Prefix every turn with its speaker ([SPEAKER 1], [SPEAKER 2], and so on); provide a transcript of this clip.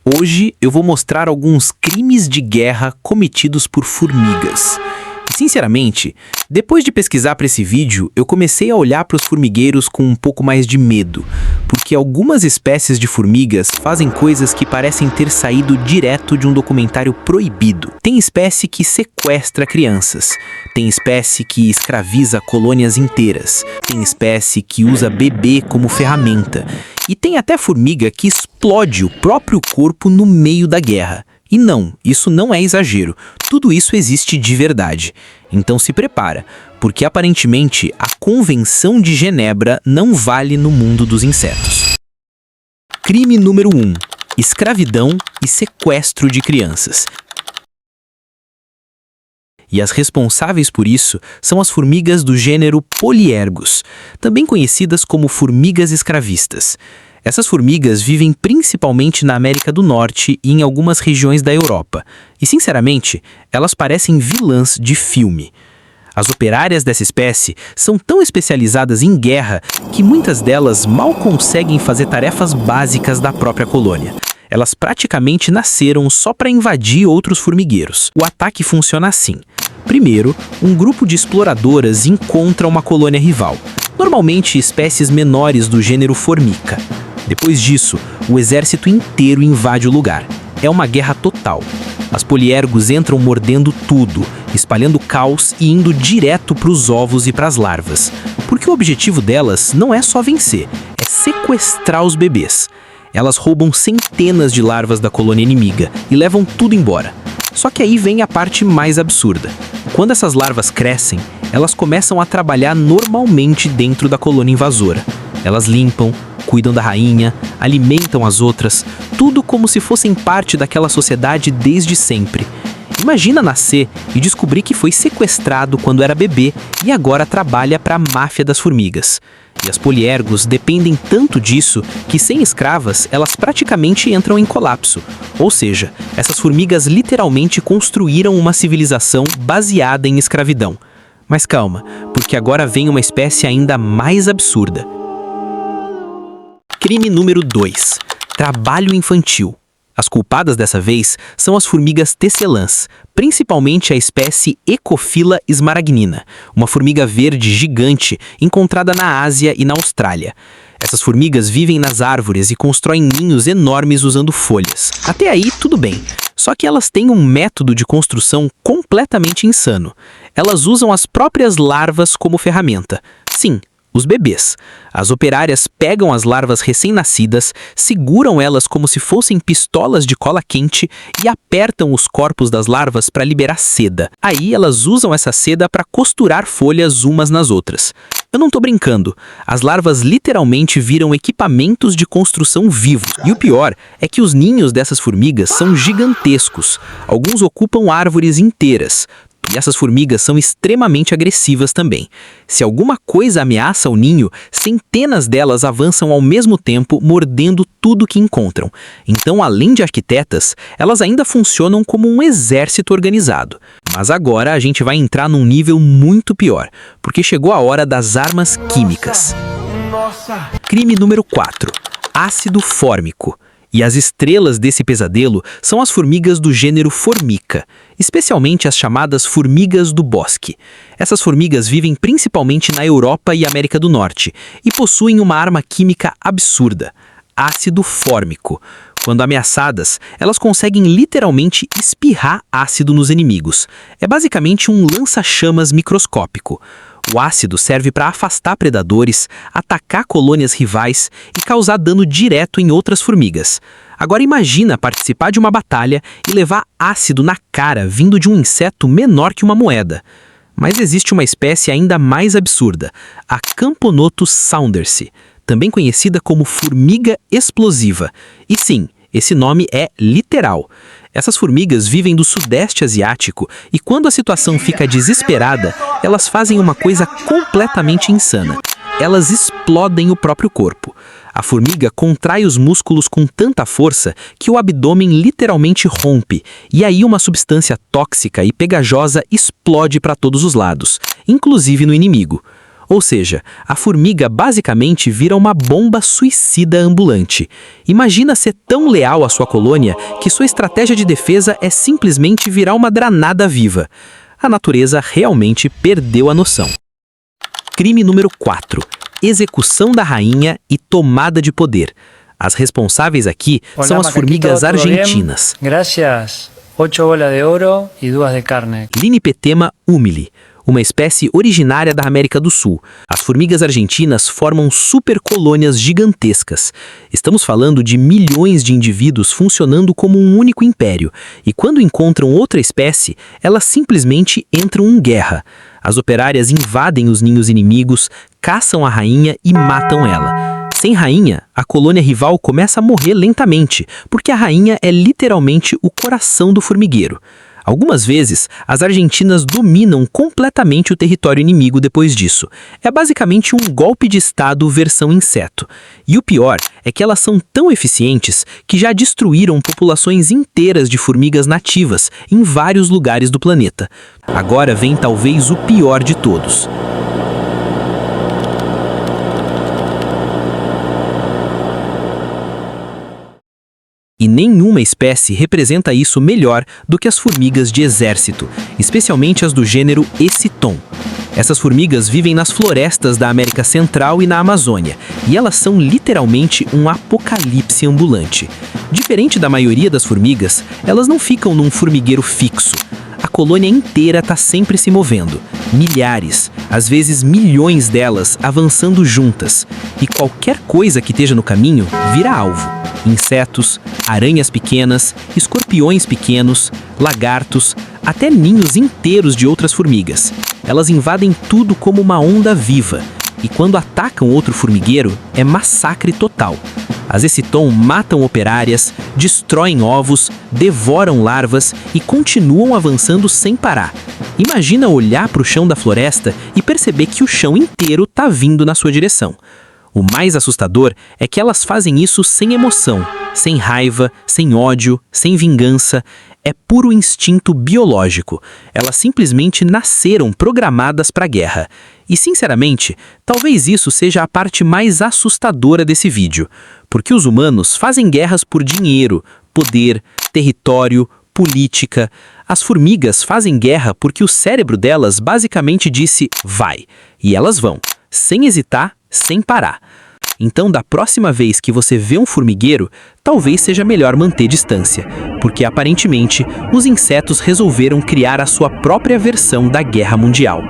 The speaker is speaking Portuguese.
[SPEAKER 1] Hoje eu vou mostrar alguns crimes de guerra cometidos por formigas. E, sinceramente, depois de pesquisar para esse vídeo, eu comecei a olhar para os formigueiros com um pouco mais de medo, porque algumas espécies de formigas fazem coisas que parecem ter saído direto de um documentário proibido. Tem espécie que sequestra crianças, tem espécie que escraviza colônias inteiras, tem espécie que usa bebê como ferramenta, e tem até formiga que explode o próprio corpo no meio da guerra. E não, isso não é exagero, tudo isso existe de verdade. Então se prepara, porque aparentemente a Convenção de Genebra não vale no mundo dos insetos. Crime número 1. Escravidão e sequestro de crianças. E as responsáveis por isso são as formigas do gênero Polyergus, também conhecidas como formigas escravistas. Essas formigas vivem principalmente na América do Norte e em algumas regiões da Europa. E, sinceramente, elas parecem vilãs de filme. As operárias dessa espécie são tão especializadas em guerra que muitas delas mal conseguem fazer tarefas básicas da própria colônia. Elas praticamente nasceram só para invadir outros formigueiros. O ataque funciona assim. Primeiro, um grupo de exploradoras encontra uma colônia rival, normalmente espécies menores do gênero Formica. Depois disso, o exército inteiro invade o lugar. É uma guerra total. As Polyergus entram mordendo tudo, espalhando caos e indo direto para os ovos e para as larvas. Porque o objetivo delas não é só vencer, é sequestrar os bebês. Elas roubam centenas de larvas da colônia inimiga e levam tudo embora. Só que aí vem a parte mais absurda. Quando essas larvas crescem, elas começam a trabalhar normalmente dentro da colônia invasora. Elas limpam, cuidam da rainha, alimentam as outras, tudo como se fossem parte daquela sociedade desde sempre. Imagina nascer e descobrir que foi sequestrado quando era bebê e agora trabalha para a máfia das formigas. E as Polyergus dependem tanto disso que, sem escravas, elas praticamente entram em colapso. Ou seja, essas formigas literalmente construíram uma civilização baseada em escravidão. Mas calma, porque agora vem uma espécie ainda mais absurda. Crime número 2. Trabalho infantil. As culpadas dessa vez são as formigas tecelãs, principalmente a espécie Ecophylla smaragdina, uma formiga verde gigante encontrada na Ásia e na Austrália. Essas formigas vivem nas árvores e constroem ninhos enormes usando folhas. Até aí, tudo bem. Só que elas têm um método de construção completamente insano. Elas usam as próprias larvas como ferramenta. Sim, os bebês. As operárias pegam as larvas recém-nascidas, seguram elas como se fossem pistolas de cola quente e apertam os corpos das larvas para liberar seda. Aí elas usam essa seda para costurar folhas umas nas outras. Eu não tô brincando. As larvas literalmente viram equipamentos de construção vivos. E o pior é que os ninhos dessas formigas são gigantescos. Alguns ocupam árvores inteiras. E essas formigas são extremamente agressivas também. Se alguma coisa ameaça o ninho, centenas delas avançam ao mesmo tempo, mordendo tudo que encontram. Então, além de arquitetas, elas ainda funcionam como um exército organizado. Mas agora a gente vai entrar num nível muito pior, porque chegou a hora das armas químicas. Crime número 4. Ácido fórmico. E as estrelas desse pesadelo são as formigas do gênero Formica, especialmente as chamadas formigas do bosque. Essas formigas vivem principalmente na Europa e América do Norte e possuem uma arma química absurda, ácido fórmico. Quando ameaçadas, elas conseguem literalmente espirrar ácido nos inimigos. É basicamente um lança-chamas microscópico. O ácido serve para afastar predadores, atacar colônias rivais e causar dano direto em outras formigas. Agora imagina participar de uma batalha e levar ácido na cara vindo de um inseto menor que uma moeda. Mas existe uma espécie ainda mais absurda, a Camponotus saundersi, também conhecida como formiga explosiva. E sim, esse nome é literal. Essas formigas vivem do sudeste asiático e quando a situação fica desesperada, elas fazem uma coisa completamente insana. Elas explodem o próprio corpo. A formiga contrai os músculos com tanta força que o abdômen literalmente rompe, e aí uma substância tóxica e pegajosa explode para todos os lados, inclusive no inimigo. Ou seja, a formiga basicamente vira uma bomba suicida ambulante. Imagina ser tão leal à sua colônia que sua estratégia de defesa é simplesmente virar uma granada viva. A natureza realmente perdeu a noção. Crime número 4. Execução da rainha e tomada de poder. As responsáveis aqui são as formigas argentinas.
[SPEAKER 2] Gracias. 8 bolas de ouro e 2 de carne.
[SPEAKER 1] Linipetema humili, uma espécie originária da América do Sul. As formigas argentinas formam supercolônias gigantescas. Estamos falando de milhões de indivíduos funcionando como um único império. E quando encontram outra espécie, elas simplesmente entram em guerra. As operárias invadem os ninhos inimigos, caçam a rainha e matam ela. Sem rainha, a colônia rival começa a morrer lentamente, porque a rainha é literalmente o coração do formigueiro. Algumas vezes, as argentinas dominam completamente o território inimigo depois disso. É basicamente um golpe de estado versão inseto. E o pior é que elas são tão eficientes que já destruíram populações inteiras de formigas nativas em vários lugares do planeta. Agora vem talvez o pior de todos. E nenhuma espécie representa isso melhor do que as formigas de exército, especialmente as do gênero Eciton. Essas formigas vivem nas florestas da América Central e na Amazônia, e elas são literalmente um apocalipse ambulante. Diferente da maioria das formigas, elas não ficam num formigueiro fixo. A colônia inteira está sempre se movendo. Milhares, às vezes milhões delas avançando juntas. E qualquer coisa que esteja no caminho vira alvo. Insetos, aranhas pequenas, escorpiões pequenos, lagartos, até ninhos inteiros de outras formigas. Elas invadem tudo como uma onda viva. E quando atacam outro formigueiro, é massacre total. As Eciton matam operárias, destroem ovos, devoram larvas e continuam avançando sem parar. Imagina olhar para o chão da floresta e perceber que o chão inteiro está vindo na sua direção. O mais assustador é que elas fazem isso sem emoção, sem raiva, sem ódio, sem vingança. É puro instinto biológico. Elas simplesmente nasceram programadas para a guerra. E, sinceramente, talvez isso seja a parte mais assustadora desse vídeo. Porque os humanos fazem guerras por dinheiro, poder, território, política. As formigas fazem guerra porque o cérebro delas basicamente disse vai. E elas vão, sem hesitar, sem parar. Então, da próxima vez que você vê um formigueiro, talvez seja melhor manter distância, porque aparentemente os insetos resolveram criar a sua própria versão da guerra mundial.